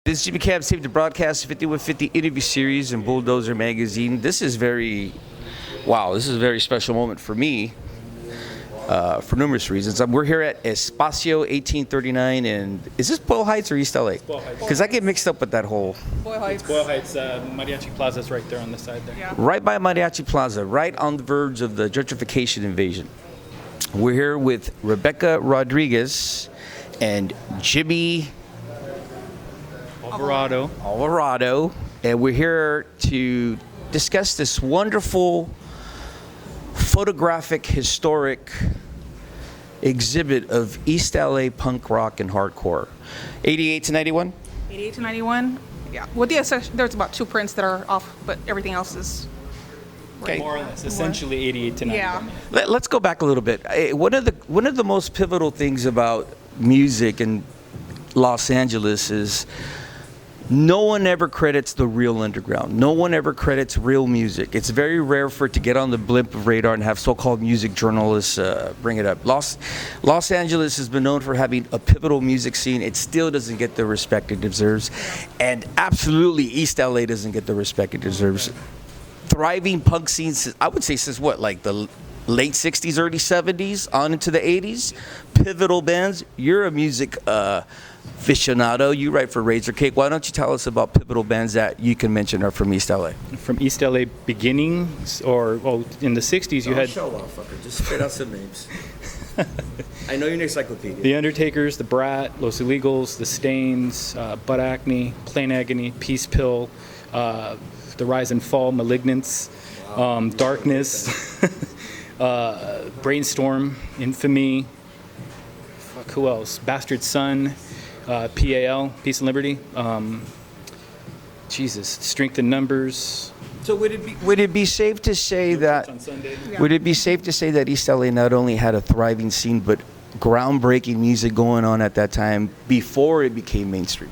This is Jimmy Cab Save the Broadcast 50 with 50 interview series in Bulldozer Magazine. This is this is a very special moment for me for numerous reasons. We're here at Espacio 1839, and is this Boyle Heights or East LA? Boyle Heights. Because I get mixed up with that whole. Boyle Heights. Boyle Heights, Mariachi Plaza's right there on the side there. Yeah. Right by Mariachi Plaza, right on the verge of the gentrification invasion. We're here with Rebecca Rodriguez and Jimmy Alvarado, and we're here to discuss this wonderful photographic historic exhibit of East LA punk rock and hardcore. 88 to 91? 88 to 91. Yeah. With the exception, there's about 2 prints that are off, but everything else is. Okay. More or less, essentially 88 to 91. Yeah. Let's go back a little bit. One of the most pivotal things about music in Los Angeles is no one ever credits the real underground. No one ever credits real music. It's very rare for it to get on the blimp of radar and have so-called music journalists bring it up. Los Angeles has been known for having a pivotal music scene. It still doesn't get the respect it deserves. And absolutely, East LA doesn't get the respect it deserves. Thriving punk scenes, I would say since what, like the late 60s, early 70s, on into the 80s. Pivotal bands. You're a music aficionado. You write for Razor Cake. Why don't you tell us about pivotal bands that you can mention are from East LA? From East LA beginnings, or in the 60s you had show off, fucker. Just spit out some names. I know you're an encyclopedia. The Undertakers, the Brat, Los Illegals, the Stains, Butt Acne, Plain Agony, Peace Pill, the Rise and Fall, Malignants, Darkness, Brainstorm, Infamy. Fuck, who else? Bastard Son, PAL, Peace and Liberty. Jesus, Strength in Numbers. So would it be safe to say that On Sunday. Yeah. would it be safe to say that East LA not only had a thriving scene but groundbreaking music going on at that time before it became mainstream?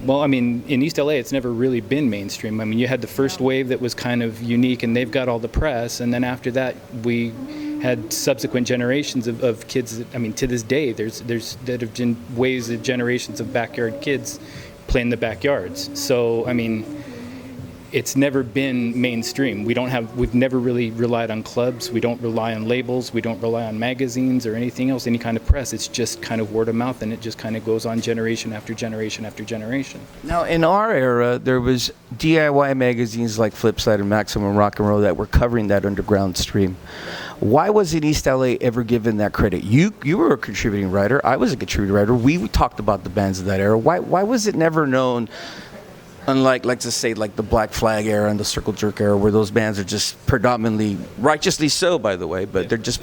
Well, I mean, in East LA, it's never really been mainstream. I mean, you had the first wave that was kind of unique, and they've got all the press. And then after that, we had subsequent generations of kids. I mean, to this day, there's that have been waves of generations of backyard kids playing the backyards. So, I mean, it's never been mainstream. We've never really relied on clubs. We don't rely on labels. We don't rely on magazines or anything else, any kind of press. It's just kind of word of mouth, and it just kind of goes on generation after generation after generation. Now, in our era, there was DIY magazines like Flipside and Maximum Rock and Roll that were covering that underground stream. Why wasn't East LA ever given that credit? You were a contributing writer. I was a contributing writer. We talked about the bands of that era. Why was it never known? Unlike, let's just say, like the Black Flag era and the Circle Jerk era, where those bands are just predominantly, righteously so, by the way, but they're just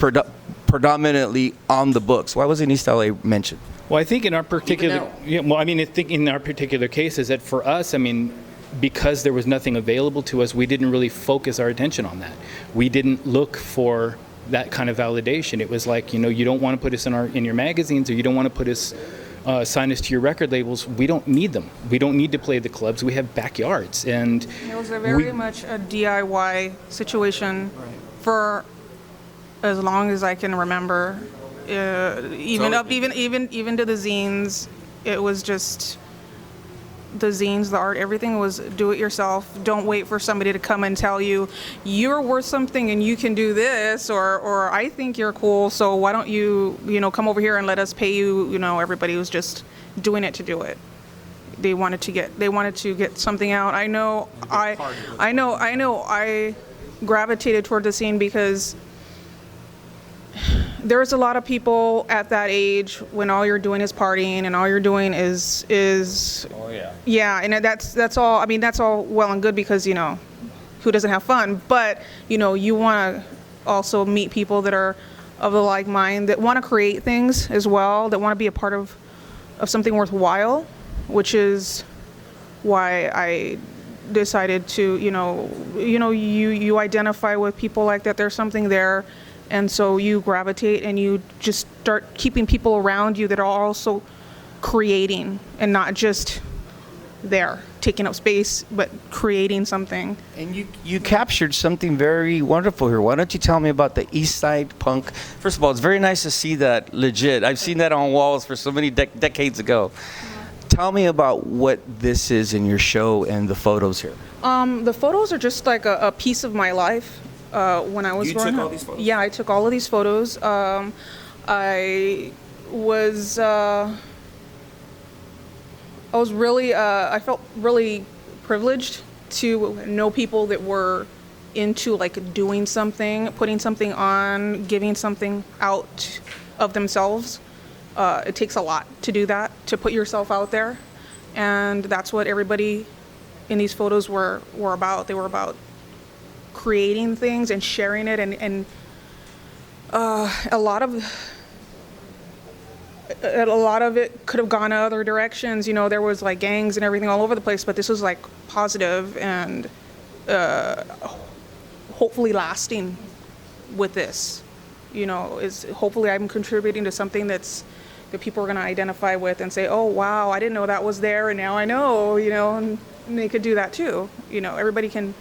predominantly on the books. Why wasn't East LA mentioned? Well, I think in our particular, now. I think in our particular case is that for us, I mean, because there was nothing available to us, we didn't really focus our attention on that. We didn't look for that kind of validation. It was like, you don't want to put us in your magazines, or you don't want to put us. Sign us to your record labels. We don't need them. We don't need to play the clubs. We have backyards, and It was very much a DIY situation for as long as I can remember. Even to the zines, it was just the zines, the art, everything was do it yourself. Don't wait for somebody to come and tell you you're worth something and you can do this, or I think you're cool, so why don't you come over here and let us pay you. Everybody was just doing it to do it. They wanted to get something out. I know I gravitated toward the scene because there's a lot of people at that age when all you're doing is partying and all you're doing is and that's all. I mean, that's all well and good because who doesn't have fun, but you want to also meet people that are of the like mind, that want to create things as well, that want to be a part of something worthwhile, which is why I decided to you identify with people like that. There's something there. And so you gravitate and you just start keeping people around you that are also creating and not just there, taking up space, but creating something. And you captured something very wonderful here. Why don't you tell me about the East Side punk? First of all, it's very nice to see that legit. I've seen that on walls for so many decades ago. tell me about what this is in your show and the photos here. The photos are just like a piece of my life when I was You growing took up. all these photos? Yeah, I took all of these photos. I was really, I felt really privileged to know people that were into like doing something, putting something on, giving something out of themselves. It takes a lot to do that, to put yourself out there. And that's what everybody in these photos were about. They were about creating things and sharing it, and a lot of it could have gone other directions. You know, there was like gangs and everything all over the place, but this was like positive and hopefully lasting with this. You know, is hopefully I'm contributing to something that people are going to identify with and say, oh wow, I didn't know that was there, and now I know. You know, and they could do that too. You know, everybody can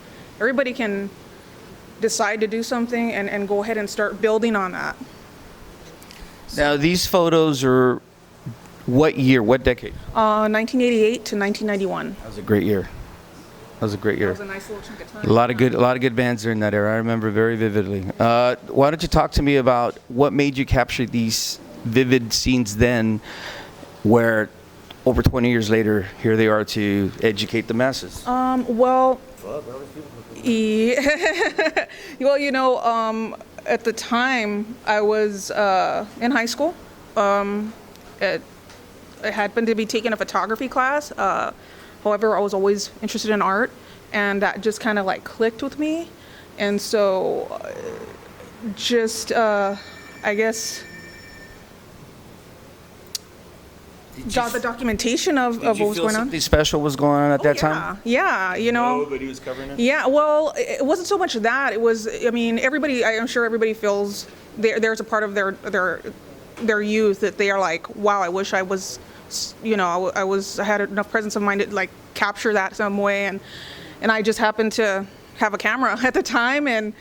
decide to do something and go ahead and start building on that. Now, these photos are what year, what decade? 1988 to 1991. That was a great year. That was a great That year. was a nice little chunk of time. A lot of good bands during that era. I remember very vividly. Why don't you talk to me about what made you capture these vivid scenes then, where over 20 years later, here they are to educate the masses? Well, well, you know, at the time I was in high school. I happened to be taking a photography class. However, I was always interested in art, and that just kind of like clicked with me. And so, I guess, got the documentation of what was going on. Something special was going on at that time? Yeah, you know. Nobody was covering it? Yeah, well, it wasn't so much that. It was, I mean, I'm sure everybody feels there's a part of their youth that they are like, wow, I wish I was, you know, I had enough presence of mind to like capture that some way, and I just happened to have a camera at the time, and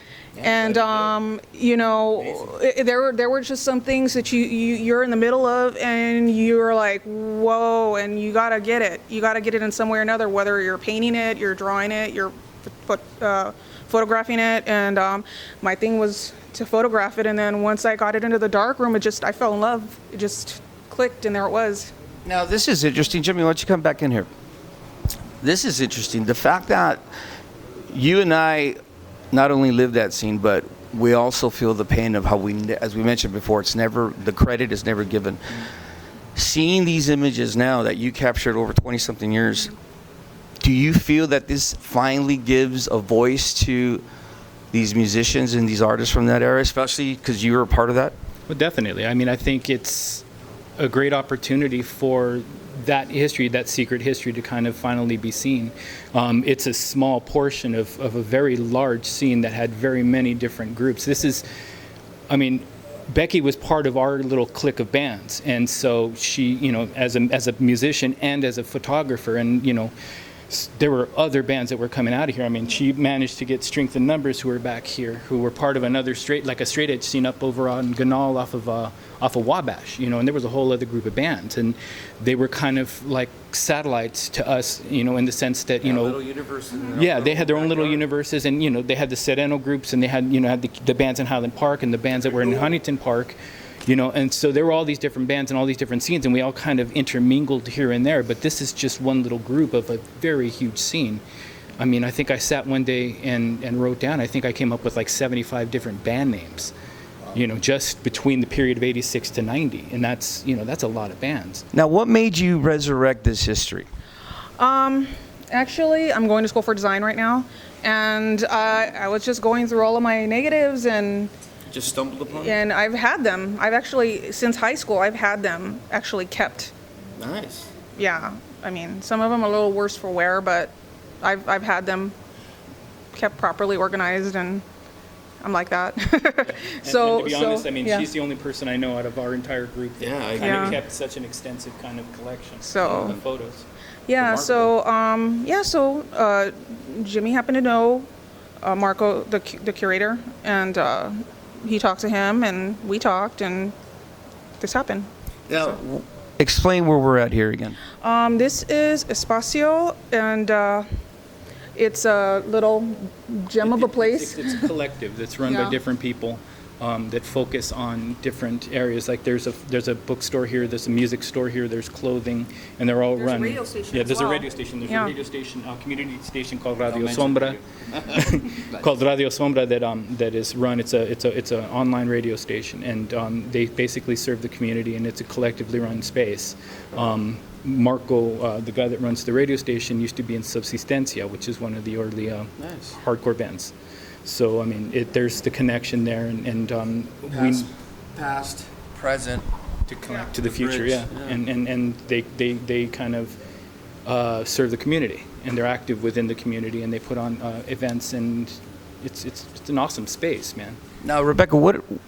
you know, there were just some things that you're in the middle of, and you're like, whoa, and you gotta get it in some way or another, whether you're painting it, you're drawing it, you're photographing it, and my thing was to photograph it, and then once I got it into the darkroom, I fell in love. It just clicked, and there it was. Now, this is interesting. Jimmy, why don't you come back in here? This is interesting. The fact that you and I not only live that scene, but we also feel the pain of how as we mentioned before, the credit is never given. Seeing these images now that you captured over 20-something years, do you feel that this finally gives a voice to these musicians and these artists from that era, especially because you were a part of that? Well, definitely. I mean, I think it's a great opportunity for that history, that secret history, to kind of finally be seen. It's a small portion of a very large scene that had very many different groups. Becky was part of our little clique of bands, and so she, you know, as a musician and as a photographer, and you know, there were other bands that were coming out of here. I mean, she managed to get Strength in Numbers, who were back here, who were part of another straight edge scene up over on Ganal off of Wabash, you know, and there was a whole other group of bands, and they were kind of like satellites to us, you know, in the sense that, you know, little universes. yeah, they had their own little universes, and you know, they had the Sereno groups, and they had, you know, the bands in Highland Park and the bands that were in Huntington Park. You know, and so there were all these different bands and all these different scenes, and we all kind of intermingled here and there, but this is just one little group of a very huge scene. I mean, I think I sat one day and wrote down, I think I came up with like 75 different band names, you know, just between the period of 86 to 90, and that's, you know, that's a lot of bands. Now, what made you resurrect this history? Actually, I'm going to school for design right now, and I was just going through all of my negatives, and Just stumbled upon it? and I've had them. I've actually, since high school, I've had them actually kept. Nice. Yeah, I mean, some of them are a little worse for wear, but I've had them kept properly organized, and I'm like that. And to be honest, I mean, yeah. she's the only person I know out of our entire group that Yeah, I kind Yeah. of kept such an extensive kind of collection So- of photos. Yeah, so Jimmy happened to know Marco, the curator, and he talked to him, and we talked, and this happened. Now, Explain where we're at here again. This is Espacio, and it's a little gem of a place. It's a collective that's run Yeah. by different people that focus on different areas. Like there's a bookstore here, there's a music store here, there's clothing, and they're all There's a run. radio station Yeah, as there's well. a radio station. There's Yeah. a radio station, a community station called Radio Sombra, called Radio Sombra that is run. It's a online radio station, and they basically serve the community, and it's a collectively run space. Marco, the guy that runs the radio station, used to be in Subsistencia, which is one of the early Nice. hardcore bands. So I mean, there's the connection there, and we Past, present. to connect to the future, bridge, yeah. yeah. And they kind of serve the community, and they're active within the community, and they put on events, and it's an awesome space, man. Now, Rebecca,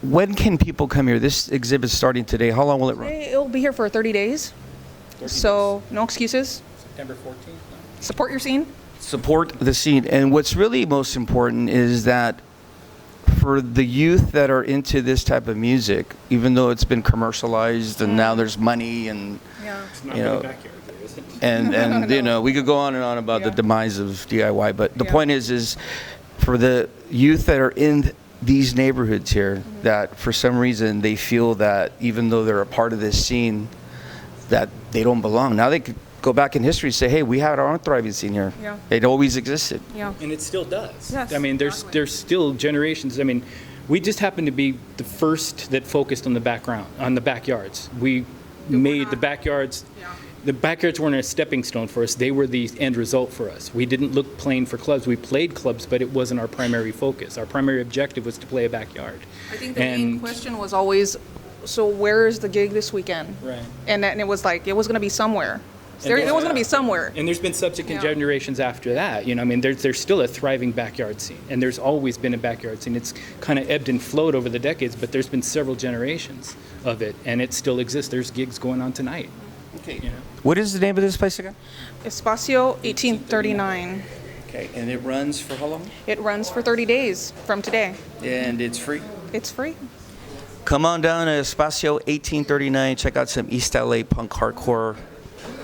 when can people come here? This exhibit's starting today. How long will it run? It'll be here for 30 days. So no excuses. September 14th. Support your scene. Support the scene. And what's really most important is that for the youth that are into this type of music, even though it's been commercialized and now there's money and Yeah. It's not You in know, the backyard, there, is it? and you No. know, we could go on and on about the Yeah. demise of DIY, but the Yeah. point is for the youth that are in these neighborhoods here, that for some reason they feel that even though they're a part of this scene, that they don't belong. Now they could go back in history and say, hey, we had our own thriving scene here. Yeah. It always existed. Yeah. And it still does. Yes, I mean, exactly. there's still generations. I mean, we just happened to be the first that focused on the backyards. We made the backyards. Yeah. The backyards weren't a stepping stone for us. They were the end result for us. We didn't look playing for clubs. We played clubs, but it wasn't our primary focus. Our primary objective was to play a backyard. I think the main question was always, so where is the gig this weekend? Right. And it was like, it was going to be somewhere. It was going to be somewhere. And there's been subsequent Yeah. generations after that. You know, I mean, there's still a thriving backyard scene, and there's always been a backyard scene. It's kind of ebbed and flowed over the decades, but there's been several generations of it, and it still exists. There's gigs going on tonight. Okay. You know? What is the name of this place again? Espacio 1839. Okay, and it runs for how long? It runs for 30 days from today. And it's free. It's free. Come on down to Espacio 1839. Check out some East LA punk hardcore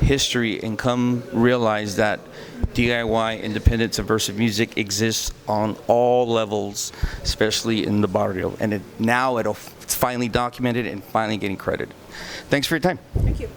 history and come realize that DIY, independent, subversive music exists on all levels, especially in the barrio. And it's finally documented and finally getting credited. Thanks for your time. Thank you.